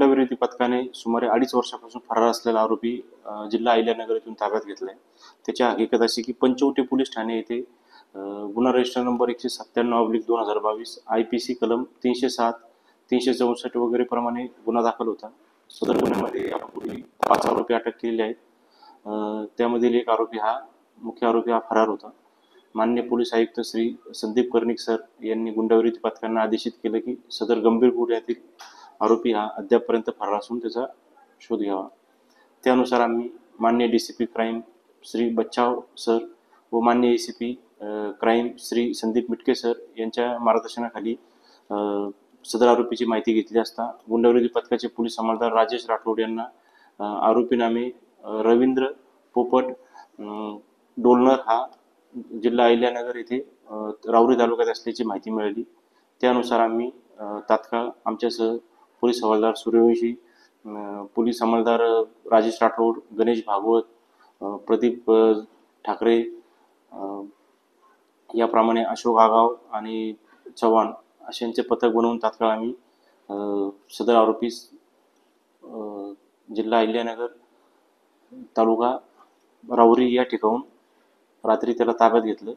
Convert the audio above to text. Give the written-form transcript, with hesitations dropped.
गुंडविरोधी पथकाने सुमारे 2.5 वर्षापासून फरार असलेला आरोपी जिल्हा अहिल्यानगर येथून ताब्यात घेतलाय. त्याची हकीकत अशी की पंचवटी पोलीस ठाणे येथे गुन्हा रजिस्टर नंबर 197/2022 IPC कलम 307, 364 वगैरे प्रमाणे गुन्हा दाखल होता. सदर गुन्ह्यामध्ये यापूर्वी 5 आरोपी अटक केलेले आहेत. त्यामधील एक आरोपी मुख्य आरोपी फरार होता. माननीय पोलीस आयुक्त श्री संदीप कर्णिक सर यांनी गुंडविरोधी पथकांना आदेशित केलं की सदर गंभीर गुन्ह्यातील आरोपी अद्यापपर्यंत फरार असून त्याचा शोध घ्यावा. त्यानुसार आम्ही माननीय DCP क्राईम श्री बच्चाव सर व माननीय ACP crime Shri Sandeep Mitke sir यांच्या मार्गदर्शनाखाली सदर आरोपीची माहिती घेतली असता गुंडविरोधी पथकाचे पोलीस अंमलदार राजेश राठोड यांना आरोपी नामे रवींद्र पोपट डोलनर जिल्हा अहिल्यानगर येथे राहुरी तालुक्यात असल्याची माहिती मिळाली. त्यानुसार आम्ही तात्काळ आमच्यासह पोलीस हवालदार सूर्यवंशी, पोलीस अंमलदार राजेश राठोड, गणेश भागवत, प्रदीप ठाकरे याप्रमाणे अशोक आगाव आणि चव्हाण अशांचे पथक बनवून तात्काळ आम्ही सदर आरोपीस जिल्हा अहिल्यानगर तालुका राहुरी या ठिकाणून रात्री त्याला ताब्यात घेतलं.